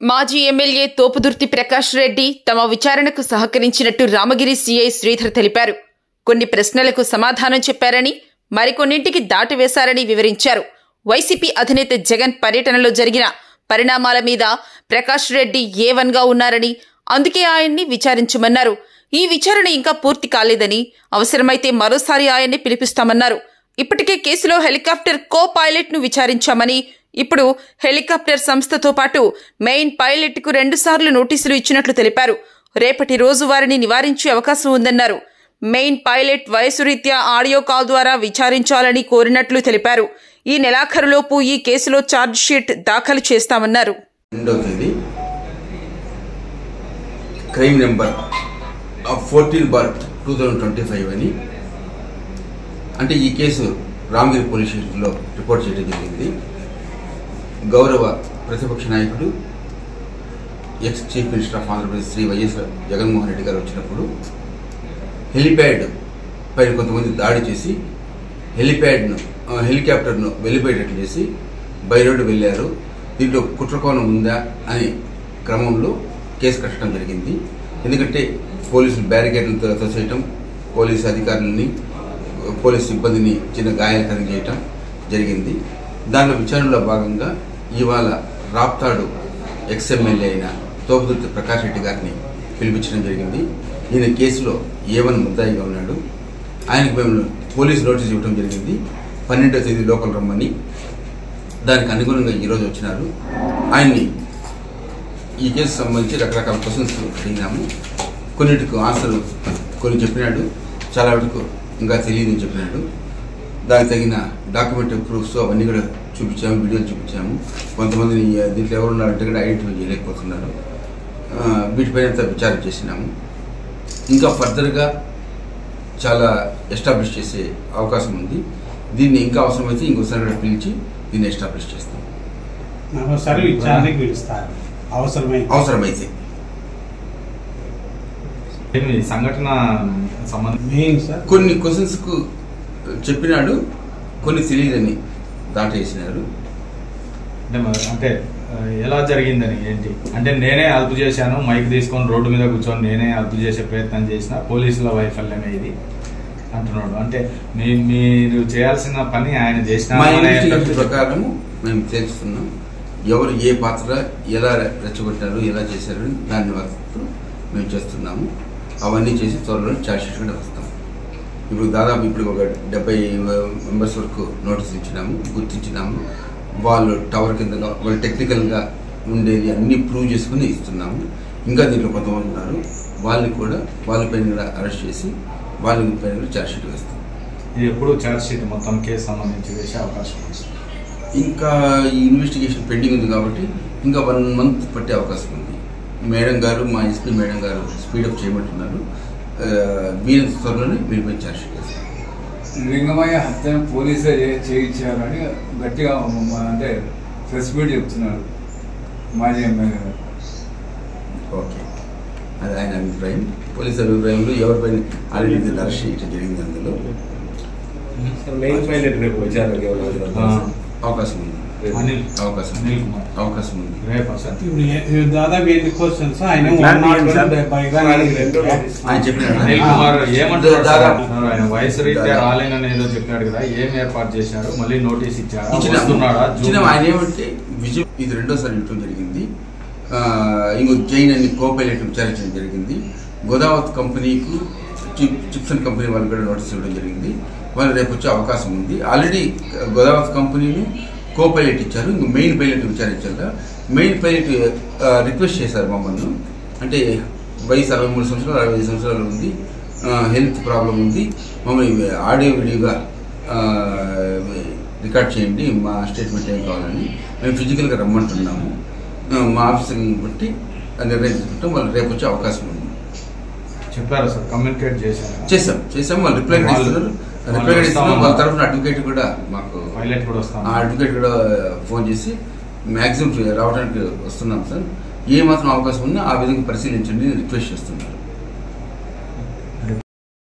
మాజీ ఎమ్మెల్యే తోపుదుర్తి ప్రకాష్ రెడ్డి తమ విచారణకు సహకరించినట్టు రామగిరి సీఐ శ్రీధర్ తెలిపారు. కొన్ని ప్రశ్నలకు సమాధానం చెప్పారని, మరికొన్నింటికి దాటివేశారని వివరించారు. వైసీపీ అధినేత జగన్ పర్యటనలో జరిగిన పరిణామాల మీద ప్రకాష్ రెడ్డి A1గా ఉన్నారని, అందుకే ఆయన్ని విచారించమన్నారు. ఈ విచారణ ఇంకా పూర్తి కాలేదని, అవసరమైతే మరోసారి ఆయన్ని పిలిపిస్తామన్నారు. ఇప్పటికే కేసులో హెలికాప్టర్ కో పైలట్ను విచారించామని, ఇప్పుడు హెలికాప్టర్ సంస్థతో పాటు మెయిన్ పైలట్కు 2 సార్లు నోటీసులు ఇచ్చినట్లు తెలిపారు. రేపటి రోజు వారిని నివారించే అవకాశం ఉందన్నారు. మెయిన్ పైలట్ వయసు రీత్యా ఆడియో కాల్ ద్వారా విచారించాలని కోరినట్లు తెలిపారు. ఈ నెలాఖరులోపు ఈ కేసులో ఛార్జ్ షీట్ దాఖలు చేస్తామన్నారు. క్రైమ్ నెంబర్ 14/2025 అని అంటే ఈ కేసు రామగిరి పోలీస్ స్టేషన్లో రిపోర్ట్ చేయడం జరిగింది. గౌరవ ప్రతిపక్ష నాయకుడు ex chief minister of Andhra Pradesh Shri YS Jaganmohan Reddy గారు వచ్చినప్పుడు హెలిప్యాడ్ పైన కొంతమంది దాడి చేసి హెలికాప్టర్ను వెలిపోయేటట్లు చేసి బై రోడ్డు వెళ్ళారు. దీంట్లో కుట్రకోణం ఉందా అనే క్రమంలో కేసు కట్టడం జరిగింది. ఎందుకంటే పోలీసులు బ్యారికేడ్లతో తోసేయటం, పోలీసు అధికారులని, పోలీసు సిబ్బందిని చిన్న గాయాలు చేయటం జరిగింది. దానిలో విచారణలో భాగంగా ఇవాళ రాప్తాడు ఎక్స్ఎమ్మెల్యే అయిన తోపుదుర్తి ప్రకాష్ రెడ్డి గారిని పిలిపించడం జరిగింది. ఈయన కేసులో A1 ముద్దాయిగా ఉన్నాడు. ఆయనకు మేము పోలీసు నోటీస్ ఇవ్వడం జరిగింది. 12వ తేదీ లోపల రమ్మని. దానికి అనుగుణంగా ఈరోజు వచ్చినారు. ఆయన్ని ఈ కేసు సంబంధించి రకరకాల క్వశ్చన్స్ అడిగినాము. కొన్నిటికి ఆన్సర్ కొన్ని చెప్పినాడు, చాలా వరకు ఇంకా తెలియదని చెప్పినాడు. దానికి తగిన డాక్యుమెంటరీ ప్రూఫ్స్ అవన్నీ కూడా చూపించాము, వీడియోలు చూపించాము. కొంతమందిని దీంట్లో ఎవరు ఉన్నారంటే కూడా ఐడెంటిఫై చేయలేకపోతున్నారు. వీటిపైన విచారణ చేసినాము. ఇంకా ఫర్దర్గా చాలా ఎస్టాబ్లిష్ చేసే అవకాశం ఉంది. దీన్ని ఇంకా అవసరమైతే ఇంకోసారి కూడా పిలిచి దీన్ని ఎస్టాబ్లిష్ చేస్తాం. అవసరమైతే సంఘటన కొన్ని క్వశ్చన్స్కు చెప్పినాడు, కొన్ని తెలియదని దాటేసినారు. అంటే ఎలా జరిగిందని ఏంటి అంటే నేనే అదుపు చేశాను, మైక్ తీసుకొని రోడ్డు మీద కూర్చొని నేనే అదుపు చేసే ప్రయత్నం చేసిన, పోలీసుల వైఫల్యమే ఇది అంటున్నాడు. అంటే మీరు చేయాల్సిన పని ఆయన చేసిన ప్రకారము మేము తెలుస్తున్నాం. ఎవరు ఏ పాత్ర ఎలా రెచ్చగొట్టారు, ఎలా చేశారు దాన్ని వరకు మేము చేస్తున్నాము. అవన్నీ చేసి త్వరలో ఛార్జ్ షీట్ కూడా వస్తాం. ఇప్పుడు దాదాపు ఒక 70 మెంబర్స్ వరకు నోటీస్ ఇచ్చినాము, గుర్తించినాము. వాళ్ళు టవర్ కింద వాళ్ళు టెక్నికల్గా ఉండేది అన్నీ ప్రూవ్ చేసుకుని ఇస్తున్నాము. ఇంకా దీంట్లో కొంతమంది ఉన్నారు, వాళ్ళపైన కూడా అరెస్ట్ చేసి వాళ్ళపైన కూడా ఛార్జ్ షీట్ వేస్తాం. ఇది ఎప్పుడు ఛార్జ్ షీట్ మొత్తం కేసు సంబంధించి వేసే అవకాశం ఉంది. ఇంకా ఈ ఇన్వెస్టిగేషన్ పెండింగ్ ఉంది కాబట్టి ఇంకా 1 month పట్టే అవకాశం ఉంది. మేడం గారు, మా ఎస్పీ మేడం గారు స్పీడప్ చేయమంటున్నారు. వీళ్ళ త్వరలోనే వీళ్ళపై ఛార్జ్ షీట్ వేస్తాం. లింగమయ్య హత్యను పోలీసే చేయించారని గట్టిగా అంటే ప్రెస్ మీట్ చెప్తున్నారు మాజీ ఎమ్మెల్యే గారు. ఓకే, అది ఆయన అభిప్రాయం. పోలీసు అభిప్రాయంలో ఎవరిపైన ఆల్రెడీ అరెస్ట్ చేయడం జరిగింది. అందులో అవకాశం ఉంది. అవకాశం ఉంది. దాదాపు ఎన్ని క్వశ్చన్స్ ఆయన వయసు రీత్యా రాలేనని ఏదో చెప్పాడు కదా, ఏం ఏర్పాటు చేశారు, మళ్ళీ నోటీస్ ఇచ్చారు. ఆయన ఏమంటే విజయ్ ఇది 2వ సారి ఇవ్వడం జరిగింది. ఇంకో జైన్ అని కో-పైలట్ విచారించడం జరిగింది. గోదావరి కంపెనీకు చిప్సన్ కంపెనీ వాళ్ళు కూడా నోటీస్ ఇవ్వడం జరిగింది. వాళ్ళు రేపు వచ్చే అవకాశం ఉంది. ఆల్రెడీ గోదావరి కంపెనీని కో-పైలట్ ఇచ్చారు, ఇంక మెయిన్ పైలట్ విచారించారు. మెయిన్ పైలట్ రిక్వెస్ట్ చేశారు మమ్మల్ని. అంటే వయసు 63 సంవత్సరాలు 65 సంవత్సరాలు ఉంది, హెల్త్ ప్రాబ్లం ఉంది, మమ్మల్ని ఆడియో వీడియోగా రికార్డ్ చేయండి, మా స్టేట్మెంట్ ఏం కావాలని మేము ఫిజికల్గా రమ్మంటున్నాము. మా ఆఫీసర్ని బట్టి నిర్ణయం తీసుకుంటాం. వాళ్ళు రేపు వచ్చే అవకాశం ఉంది. చెప్పారు సార్, కమ్యూనికేట్ చేసాం. వాళ్ళు రిప్లై ఇస్తున్నారు. వాళ్ళ తరఫున అడ్వకేట్ కూడా మాకు అడ్వకేట్ కూడా ఫోన్ చేసి మ్యాక్సిమం రావడానికి వస్తున్నాం సార్, ఏ మాత్రం అవకాశం ఉన్నా ఆ విధంగా పరిశీలించండి రిక్వెస్ట్ చేస్తున్నారు.